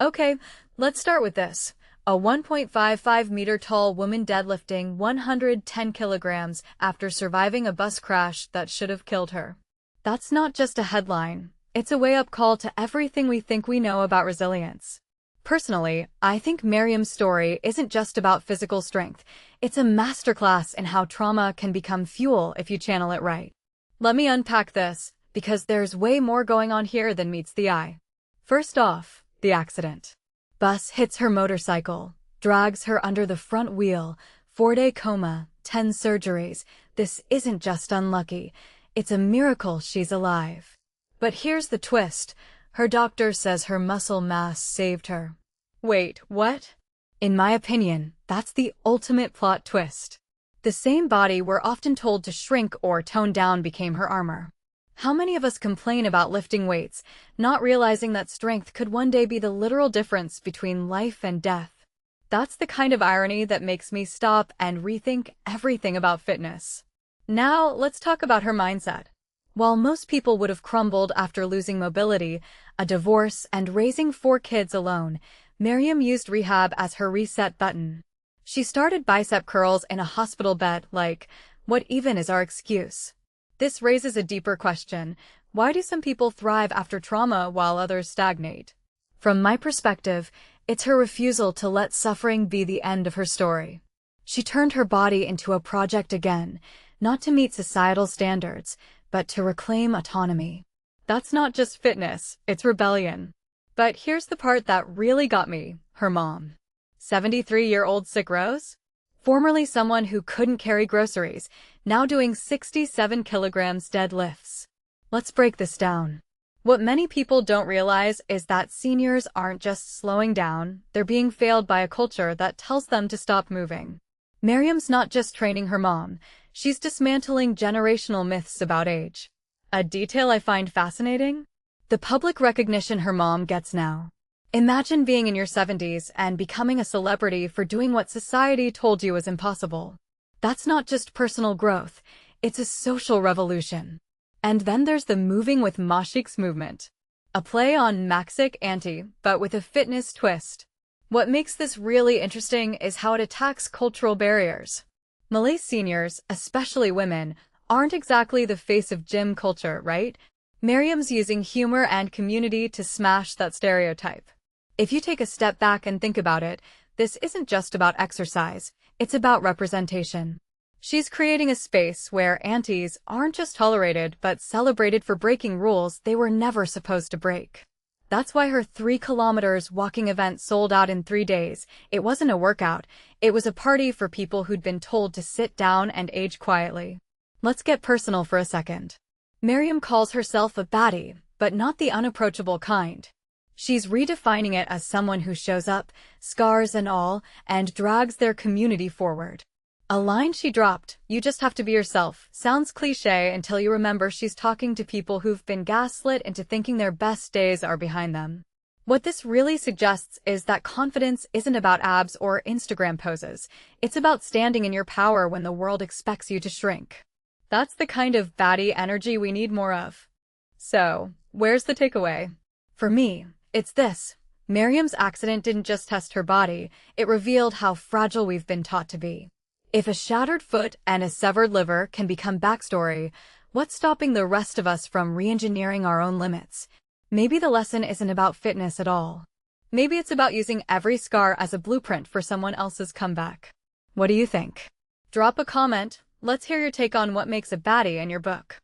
Okay, let's start with this. A 1.55-meter tall woman deadlifting 110 kilograms after surviving a bus crash that should have killed her. That's not just a headline. It's a wake-up call to everything we think we know about resilience. Personally, I think Maryam's story isn't just about physical strength. It's a masterclass in how trauma can become fuel if you channel it right. Let me unpack this, because there's way more going on here than meets the eye. First off, the accident. Bus hits her motorcycle, drags her under the front wheel, 4-day coma, 10 surgeries. This isn't just unlucky. It's a miracle she's alive. But here's the twist. Her doctor says her muscle mass saved her. Wait, what? In my opinion, that's the ultimate plot twist. The same body we're often told to shrink or tone down became her armor. How many of us complain about lifting weights, not realizing that strength could one day be the literal difference between life and death? That's the kind of irony that makes me stop and rethink everything about fitness. Now, let's talk about her mindset. While most people would have crumbled after losing mobility, a divorce, and raising 4 kids alone, Maryam used rehab as her reset button. She started bicep curls in a hospital bed like, what even is our excuse? This raises a deeper question. Why do some people thrive after trauma while others stagnate? From my perspective, it's her refusal to let suffering be the end of her story. She turned her body into a project again, not to meet societal standards, but to reclaim autonomy. That's not just fitness, it's rebellion. But here's the part that really got me, her mom. 73-year-old sick Rose? Formerly someone who couldn't carry groceries, now doing 67 kilograms deadlifts. Let's break this down. What many people don't realize is that seniors aren't just slowing down, they're being failed by a culture that tells them to stop moving. Maryam's not just training her mom, she's dismantling generational myths about age. A detail I find fascinating? The public recognition her mom gets now. Imagine being in your 70s and becoming a celebrity for doing what society told you was impossible. That's not just personal growth, it's a social revolution. And then there's the Moving with Ma-chics movement. A play on Ma-chic auntie, but with a fitness twist. What makes this really interesting is how it attacks cultural barriers. Malay seniors, especially women, aren't exactly the face of gym culture, right? Maryam's using humor and community to smash that stereotype. If you take a step back and think about it, this isn't just about exercise, it's about representation. She's creating a space where aunties aren't just tolerated but celebrated for breaking rules they were never supposed to break. That's why her 3 kilometers walking event sold out in 3 days. It wasn't a workout, it was a party for people who'd been told to sit down and age quietly. Let's get personal for a second. Maryam calls herself a baddie, but not the unapproachable kind. She's redefining it as someone who shows up, scars and all, and drags their community forward. A line she dropped, "You just have to be yourself," sounds cliché until you remember she's talking to people who've been gaslit into thinking their best days are behind them. What this really suggests is that confidence isn't about abs or Instagram poses. It's about standing in your power when the world expects you to shrink. That's the kind of baddie energy we need more of. So, where's the takeaway? For me, it's this. Maryam's accident didn't just test her body, it revealed how fragile we've been taught to be. If a shattered foot and a severed liver can become backstory, what's stopping the rest of us from re-engineering our own limits? Maybe the lesson isn't about fitness at all. Maybe it's about using every scar as a blueprint for someone else's comeback. What do you think? Drop a comment. Let's hear your take on what makes a baddie in your book.